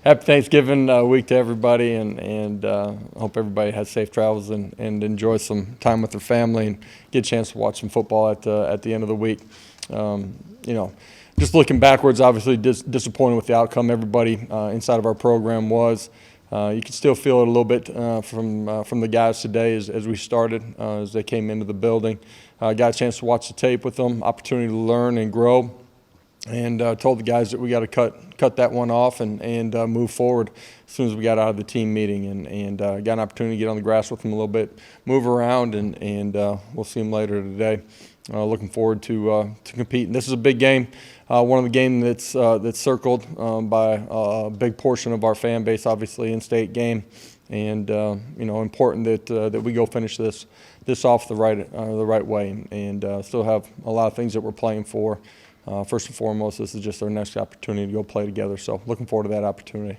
Happy Thanksgiving week to everybody, and hope everybody has safe travels and enjoy some time with their family and get a chance to watch some football at the end of the week. Just looking backwards, obviously disappointed with the outcome. Everybody inside of our program was. You can still feel it a little bit from the guys today as we started, as they came into the building. Got a chance to watch the tape with them, opportunity to learn and grow, and told the guys that we got to cut that one off and move forward as soon as we got out of the team meeting, and got an opportunity to get on the grass with them a little bit, move around, and we'll see them later today. Looking forward to competing. This is a big game. One of the games that's circled by a big portion of our fan base, obviously in-state game, and important that we go finish this off the right way, and still have a lot of things that we're playing for. First and foremost, this is just our next opportunity to go play together. So looking forward to that opportunity.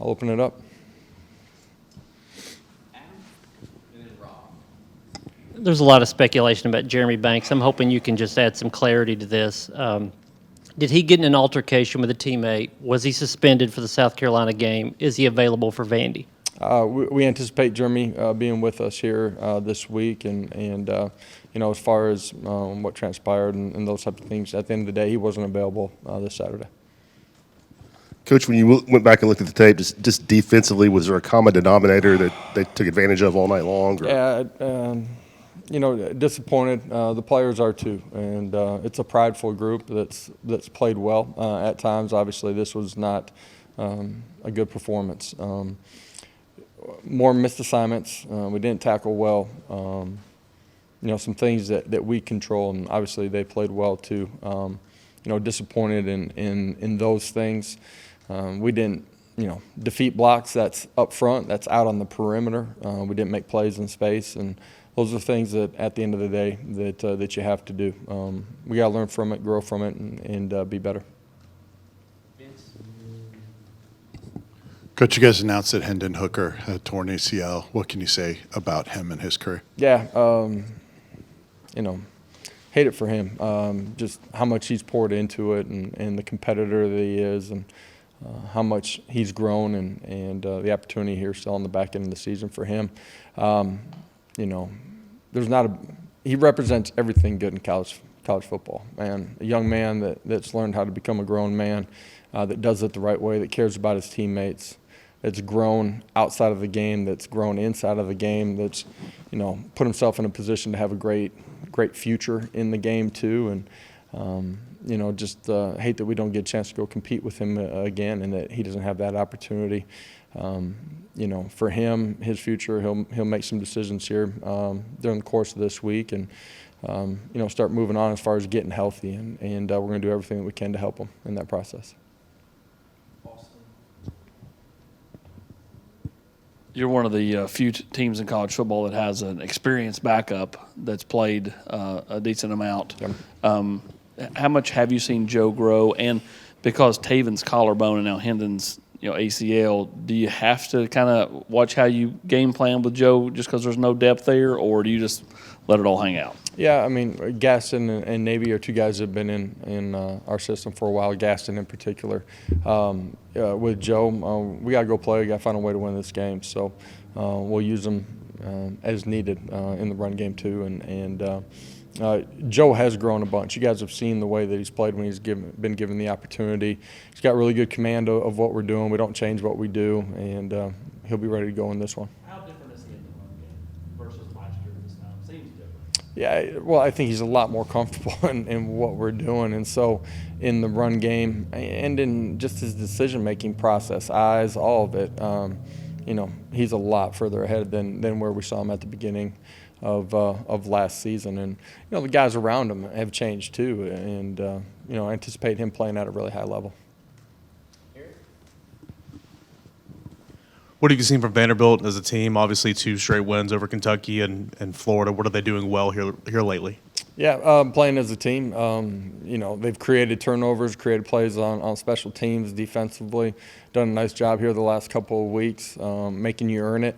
I'll open it up. There's a lot of speculation about Jeremy Banks. I'm hoping you can just add some clarity to this. Did he get in an altercation with a teammate? Was he suspended for the South Carolina game? Is he available for Vandy? We anticipate Jeremy being with us here this week, and as far as what transpired and those type of things, at the end of the day, he wasn't available this Saturday. Coach, when you went back and looked at the tape, just defensively, was there a common denominator that they took advantage of all night long? Or? Yeah, disappointed. The players are too, and it's a prideful group that's played well at times. Obviously, this was not a good performance. More missed assignments. We didn't tackle well. Some things that we control, and obviously they played well too. Disappointed in those things. We didn't, defeat blocks. That's up front. That's out on the perimeter. We didn't make plays in space, and those are things that at the end of the day that you have to do. We got to learn from it, grow from it, and be better. Coach, you guys announced that Hendon Hooker had torn ACL. What can you say about him and his career? Yeah, hate it for him. Just how much he's poured into it, and the competitor that he is, and how much he's grown, and the opportunity here still on the back end of the season for him. He represents everything good in college football, man. A young man that's learned how to become a grown man, that does it the right way, that cares about his teammates, that's grown outside of the game, that's grown inside of the game, that's put himself in a position to have a great future in the game too, and hate that we don't get a chance to go compete with him again, and that he doesn't have that opportunity. For him, his future, he'll make some decisions here during the course of this week, and start moving on as far as getting healthy, and we're going to do everything that we can to help him in that process. You're one of the few teams in college football that has an experienced backup that's played a decent amount. Yep. How much have you seen Joe grow? And because Taven's collarbone and now Hendon's ACL, do you have to kind of watch how you game plan with Joe just because there's no depth there, or do you just let it all hang out? Yeah, I mean, Gaston and Navy are two guys that have been in our system for a while, Gaston in particular. With Joe, we got to go play. We got to find a way to win this game. So we'll use them as needed in the run game too. And Joe has grown a bunch. You guys have seen the way that he's played when he's been given the opportunity. He's got really good command of what we're doing. We don't change what we do, and he'll be ready to go in this one. How different is he in the run game versus last year this time? Seems different. Yeah, well, I think he's a lot more comfortable in what we're doing, and so in the run game and in just his decision-making process, eyes, all of it, he's a lot further ahead than where we saw him at the beginning of last season. And the guys around him have changed too, and I anticipate him playing at a really high level. What have you seen from Vanderbilt as a team? Obviously 2 straight wins over Kentucky and Florida. What are they doing well here lately? Yeah, playing as a team. They've created turnovers, created plays on special teams defensively. Done a nice job here the last couple of weeks, making you earn it.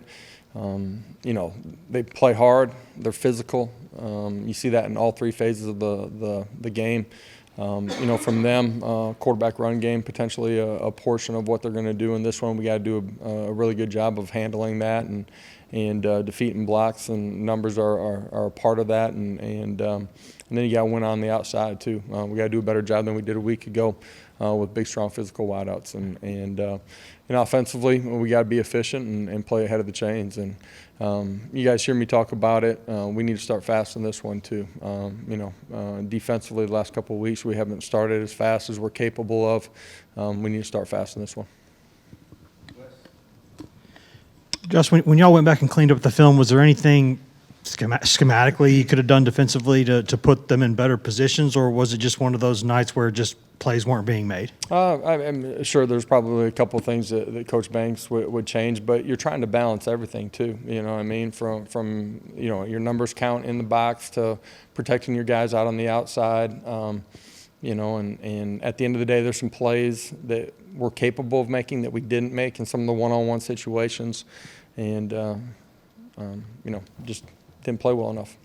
They play hard. They're physical. You see that in all 3 phases of the game. from them, quarterback run game, potentially a portion of what they're going to do in this one. We got to do a really good job of handling that and defeating blocks, and numbers are a part of that. And then you got to win on the outside too. We got to do a better job than we did a week ago with big, strong, physical wideouts. And offensively, we got to be efficient and play ahead of the chains. And you guys hear me talk about it. We need to start fast in this one too. Defensively, the last couple of weeks we haven't started as fast as we're capable of. We need to start fast in this one. Just when y'all went back and cleaned up the film, was there anything schematically you could have done defensively to put them in better positions, or was it just one of those nights where just plays weren't being made? I'm sure there's probably a couple of things that Coach Banks would change, but you're trying to balance everything too. You know what I mean? From your numbers count in the box to protecting your guys out on the outside. And at the end of the day, there's some plays that we're capable of making that we didn't make in some of the one-on-one situations, and just didn't play well enough.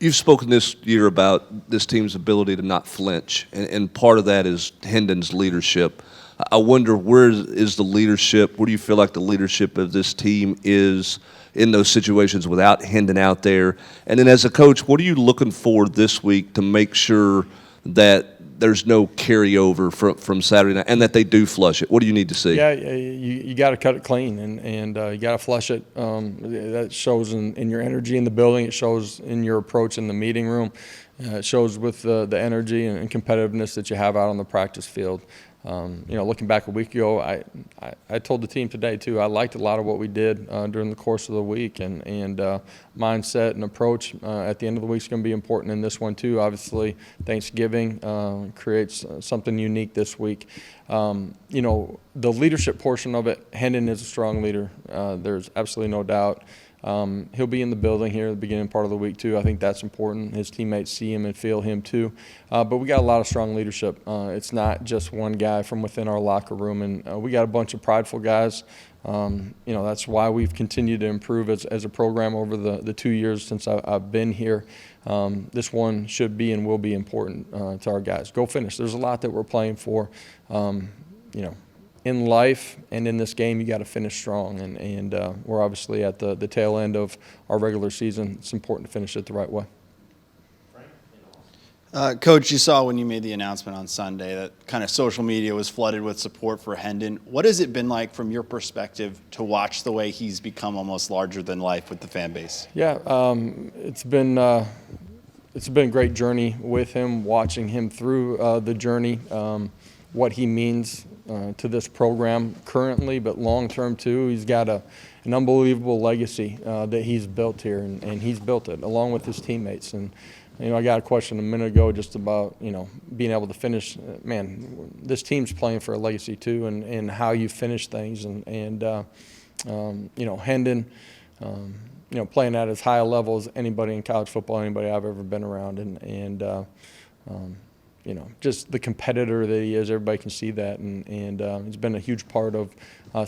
You've spoken this year about this team's ability to not flinch, and part of that is Hendon's leadership. I wonder, where is the leadership? Where do you feel like the leadership of this team is in those situations without Hendon out there? And then as a coach, what are you looking for this week to make sure that there's no carryover from Saturday night and that they do flush it? What do you need to see? Yeah, you got to cut it clean and you got to flush it. That shows in your energy in the building. It shows in your approach in the meeting room. It shows with the energy and competitiveness that you have out on the practice field. Looking back a week ago, I told the team today too, I liked a lot of what we did during the course of the week, and mindset and approach at the end of the week is going to be important in this one too. Obviously, Thanksgiving creates something unique this week. The leadership portion of it, Hendon is a strong leader. There's absolutely no doubt. He'll be in the building here at the beginning part of the week too. I think that's important. His teammates see him and feel him too. But we got a lot of strong leadership. It's not just one guy from within our locker room, and we got a bunch of prideful guys. That's why we've continued to improve as a program over the 2 years since I've been here. This one should be and will be important to our guys. Go finish. There's a lot that we're playing for. In life and in this game, you got to finish strong, and we're obviously at the tail end of our regular season. It's important to finish it the right way. Coach, you saw when you made the announcement on Sunday that kind of social media was flooded with support for Hendon. What has it been like from your perspective to watch the way he's become almost larger than life with the fan base? Yeah, it's been a great journey with him, watching him through the journey, what he means to this program currently, but long-term too. He's got an unbelievable legacy that he's built here, and he's built it along with his teammates. And I got a question a minute ago just about being able to finish. Man, this team's playing for a legacy too, and how you finish things. And Hendon, playing at as high a level as anybody in college football, anybody I've ever been around, and just the competitor that he is. Everybody can see that, and he's been a huge part of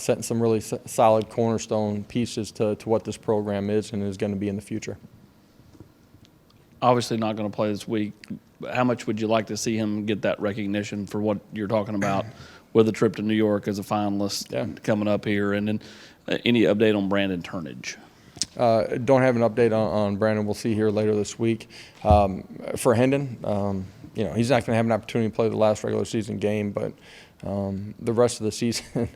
setting some really solid cornerstone pieces to what this program is and is going to be in the future. Obviously not going to play this week. How much would you like to see him get that recognition for what you're talking about with a trip to New York as a finalist coming up here? And then any update on Brandon Turnage? Don't have an update on Brandon. We'll see here later this week. For Hendon, he's not going to have an opportunity to play the last regular season game, but the rest of the season,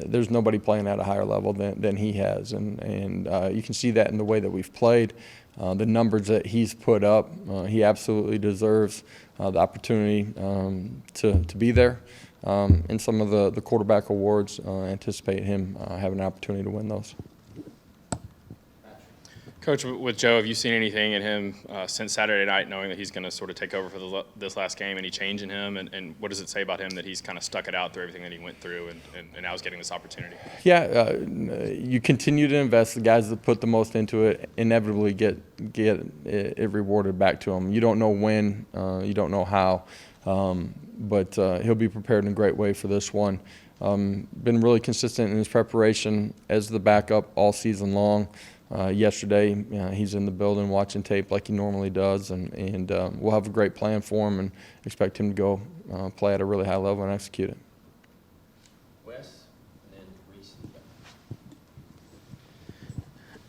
there's nobody playing at a higher level than he has, and you can see that in the way that we've played. The numbers that he's put up, he absolutely deserves the opportunity to be there. In some of the quarterback awards, anticipate him having an opportunity to win those. Coach, with Joe, have you seen anything in him since Saturday night, knowing that he's going to sort of take over for this last game? Any change in him? And what does it say about him that he's kind of stuck it out through everything that he went through and now is getting this opportunity? Yeah, you continue to invest. The guys that put the most into it inevitably get it rewarded back to them. You don't know when, you don't know how, but he'll be prepared in a great way for this one. Been really consistent in his preparation as the backup all season long. yesterday. He's in the building watching tape like he normally does, and we'll have a great plan for him and expect him to go play at a really high level and execute it.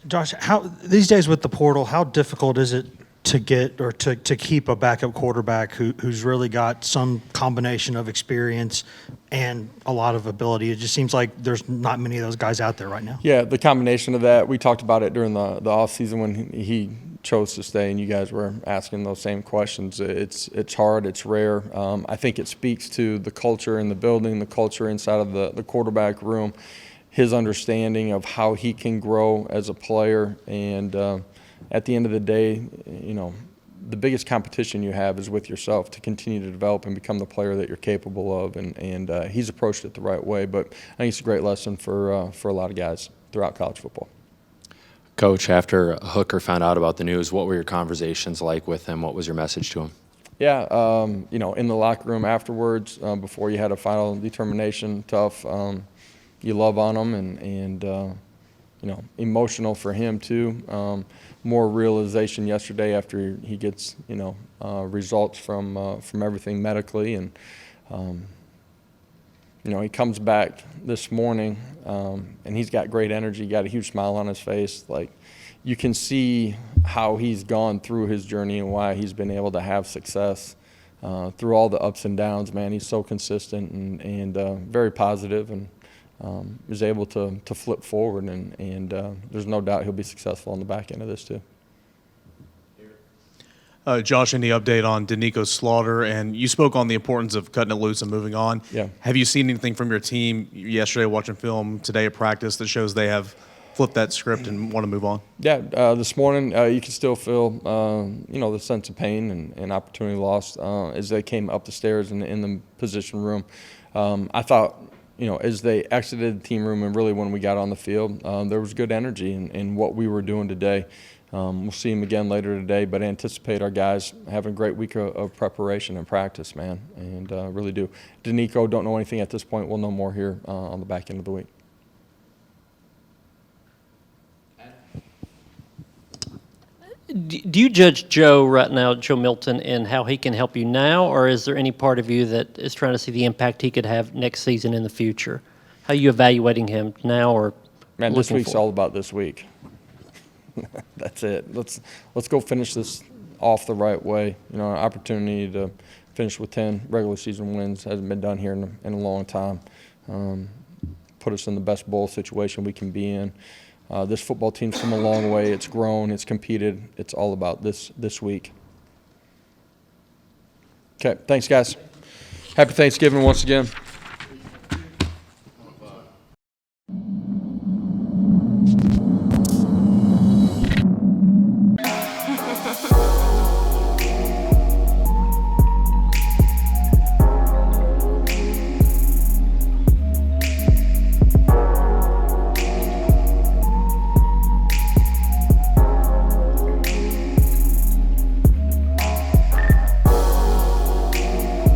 Josh, how these days with the portal, how difficult is it to get or to keep a backup quarterback who's really got some combination of experience and a lot of ability? It just seems like there's not many of those guys out there right now. Yeah, the combination of that, we talked about it during the offseason when he chose to stay, and you guys were asking those same questions. It's hard, it's rare. I think it speaks to the culture in the building, the culture inside of the quarterback room, his understanding of how he can grow as a player. And at the end of the day, you know, the biggest competition you have is with yourself to continue to develop and become the player that you're capable of. And he's approached it the right way. But I think it's a great lesson for a lot of guys throughout college football. Coach, after Hooker found out about the news, what were your conversations like with him? What was your message to him? Yeah, you know, in the locker room afterwards, before you had a final determination, tough. You love on him, and you know, emotional for him too. More realization yesterday after he gets, you know, results from everything medically, and you know, he comes back this morning, and he's got great energy, got a huge smile on his face. Like, you can see how he's gone through his journey and why he's been able to have success through all the ups and downs. Man, he's so consistent and very positive, and is able to flip forward, and there's no doubt he'll be successful on the back end of this too. Josh, any update on Danico Slaughter? And you spoke on the importance of cutting it loose and moving on. Yeah. Have you seen anything from your team yesterday watching film, today at practice, that shows they have flipped that script and want to move on? Yeah, this morning you can still feel, you know, the sense of pain and opportunity lost as they came up the stairs in the position room. I thought, you know, as they exited the team room and really when we got on the field, there was good energy in what we were doing today. We'll see them again later today, but anticipate our guys having a great week of preparation and practice, man, and really do. Danico, don't know anything at this point. We'll know more here on the back end of the week. Do you judge Joe right now, Joe Milton, and how he can help you now, or is there any part of you that is trying to see the impact he could have next season in the future? How are you evaluating him now, or man, this looking week's forward? all about this week. That's it. Let's go finish this off the right way. You know, an opportunity to finish with 10 regular season wins hasn't been done here in a long time. Put us in the best bowl situation we can be in. This football team's come a long way. It's grown. It's competed. It's all about this week. Okay, thanks, guys. Happy Thanksgiving once again.